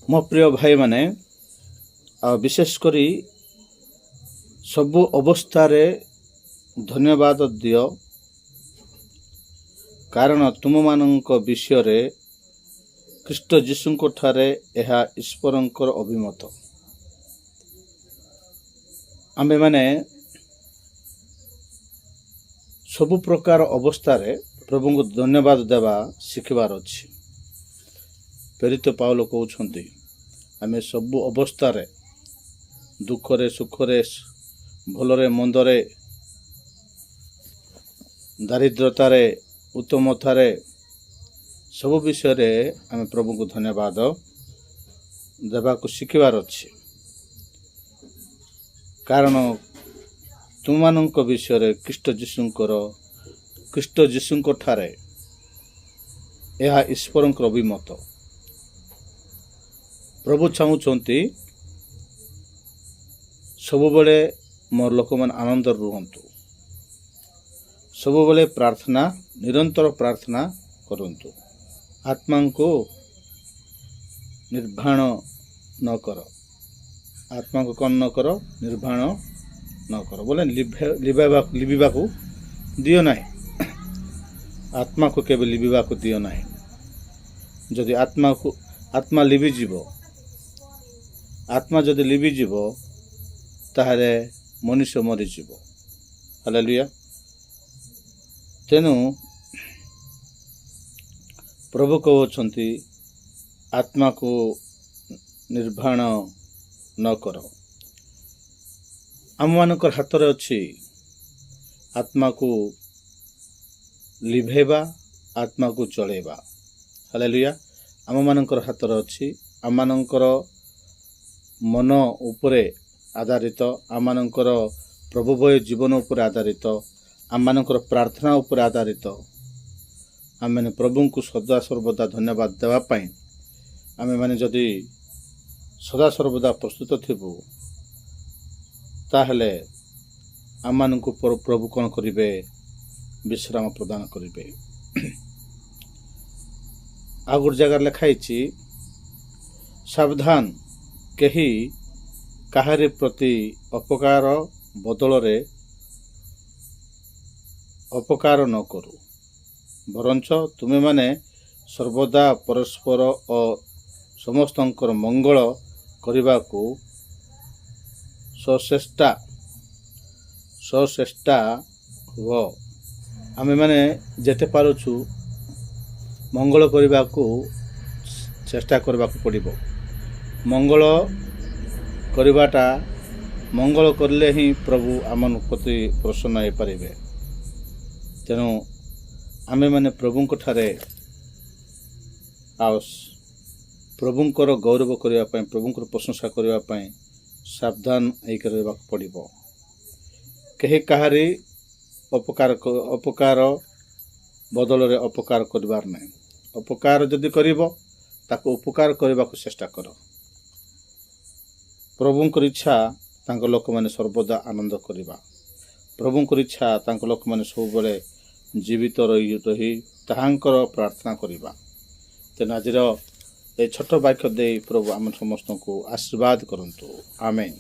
ମୋ ପ୍ରିୟ ଭାଇମାନେ, ବିଶେଷ କରି ସବୁ ଅବସ୍ଥାରେ ଧନ୍ୟବାଦ ଦିଅ, କାରଣ ତୁମମାନଙ୍କ ବିଷୟରେ ଖ୍ରୀଷ୍ଟ ଯୀଶୁଙ୍କ ଠାରେ ଏହା ଈଶ୍ୱରଙ୍କର ଅଭିମତ। ଆମ୍ଭେମାନେ ସବୁ ପ୍ରକାର ଅବସ୍ଥାରେ ପ୍ରଭୁଙ୍କୁ ଧନ୍ୟବାଦ ଦେବା ଶିଖିବାର ଅଛି। ପ୍ରେରିତ ପାଉଲ କହୁଛନ୍ତି, ଆମେ ସବୁ ଅବସ୍ଥାରେ ଦୁଃଖରେ ସୁଖରେ ଭଲରେ ମନ୍ଦରେ ଦାରିଦ୍ରତାରେ ଉତ୍ତମତାରେ ସବୁ ବିଷୟରେ ଆମେ ପ୍ରଭୁଙ୍କୁ ଧନ୍ୟବାଦ ଦେବାକୁ ଶିଖିବାର ଅଛି। କାରଣ ତୁମମାନଙ୍କ ବିଷୟରେ ଖ୍ରୀଷ୍ଟ ଯୀଶୁଙ୍କ ଠାରେ ଏହା ଈଶ୍ୱରଙ୍କର ଅଭିମତ। ପ୍ରଭୁ ଚାହୁଁଛନ୍ତି ସବୁବେଳେ ମୋର ଲୋକମାନେ ଆନନ୍ଦରେ ରୁହନ୍ତୁ, ସବୁବେଳେ ନିରନ୍ତର ପ୍ରାର୍ଥନା କରନ୍ତୁ, ଆତ୍ମାଙ୍କୁ ନିର୍ବାଣ ନ କର। ଆତ୍ମାକୁ କ'ଣ ନ କର? ନିର୍ବାଣ ନ କର ବୋଲେ ଲିଭିବାକୁ ଦିଅ ନାହିଁ। ଆତ୍ମାକୁ କେବେ ଲିଭିବାକୁ ଦିଅ ନାହିଁ। ଯଦି ଆତ୍ମା ଯଦି ଲିଭିଯିବ ତାହେଲେ ମନୁଷ୍ୟ ମରିଯିବ। ହାଲେଲୁୟା। ତେଣୁ ପ୍ରଭୁ କହୁଛନ୍ତି, ଆତ୍ମାକୁ ନିର୍ବାଣ ନ କର। ଆମମାନଙ୍କର ହାତରେ ଅଛି ଆତ୍ମାକୁ ଲିଭେଇବା, ଆତ୍ମାକୁ ଚଳେଇବା। ହାଲେଲୁୟା। ଆମମାନଙ୍କର ହାତରେ ଅଛି। ଆମମାନଙ୍କର ମନ ଉପରେ ଆଧାରିତ, ଆମମାନଙ୍କର ପ୍ରଭୁଭୟ ଜୀବନ ଉପରେ ଆଧାରିତ, ଆମମାନଙ୍କର ପ୍ରାର୍ଥନା ଉପରେ ଆଧାରିତ। ଆମେମାନେ ପ୍ରଭୁଙ୍କୁ ସଦାସର୍ବଦା ଧନ୍ୟବାଦ ଦେବା ପାଇଁ ଆମେମାନେ ଯଦି ସଦାସର୍ବଦା ପ୍ରସ୍ତୁତ ଥିବୁ, ତାହେଲେ ଆମମାନଙ୍କୁ ପ୍ରଭୁ କ'ଣ କରିବେ? ବିଶ୍ରାମ ପ୍ରଦାନ କରିବେ। ଆଉ ଗୋଟେ ଜାଗାରେ ଲେଖା ହେଇଛି, ସାବଧାନ, କେହି କାହାରି ପ୍ରତି ଅପକାର ବଦଳରେ ଅପକାର ନ କରୁ, ବରଞ୍ଚ ତୁମେମାନେ ସର୍ବଦା ପରସ୍ପର ଓ ସମସ୍ତଙ୍କର ମଙ୍ଗଳ କରିବାକୁ ସଚେଷ୍ଟା ହୁଅ। ଆମେମାନେ ଯେତେ ପାରୁଛୁ ମଙ୍ଗଳ କରିବାକୁ ଚେଷ୍ଟା କରିବାକୁ ପଡ଼ିବ। ମଙ୍ଗଳ କରିଲେ ହିଁ ପ୍ରଭୁ ଆମମାନଙ୍କ ପ୍ରତି ପ୍ରସନ୍ନ ହେଇପାରିବେ। ତେଣୁ ଆମେମାନେ ପ୍ରଭୁଙ୍କ ଠାରେ ଆଉ ପ୍ରଭୁଙ୍କର ଗୌରବ କରିବା ପାଇଁ, ପ୍ରଭୁଙ୍କର ପ୍ରଶଂସା କରିବା ପାଇଁ ସାବଧାନ ହେଇକି ରହିବାକୁ ପଡ଼ିବ। କେହି କାହାରି ଅପକାର ବଦଳରେ ଅପକାର କରିବାର ନାହିଁ। ଅପକାର ଯଦି କରିବ, ତାକୁ ଉପକାର କରିବାକୁ ଚେଷ୍ଟା କର। ପ୍ରଭୁଙ୍କର ଇଚ୍ଛା ତାଙ୍କ ଲୋକମାନେ ସର୍ବଦା ଆନନ୍ଦ କରିବା। ପ୍ରଭୁଙ୍କର ଇଚ୍ଛା ତାଙ୍କ ଲୋକମାନେ ସବୁବେଳେ ଜୀବିତ ରହି ତାହାଙ୍କର ପ୍ରାର୍ଥନା କରିବା। ତେଣୁ ଆଜିର ଏ ଛୋଟ ବାକ୍ୟ ଦେଇ ପ୍ରଭୁ ଆମ ସମସ୍ତଙ୍କୁ ଆଶୀର୍ବାଦ କରନ୍ତୁ। ଆମେନ୍।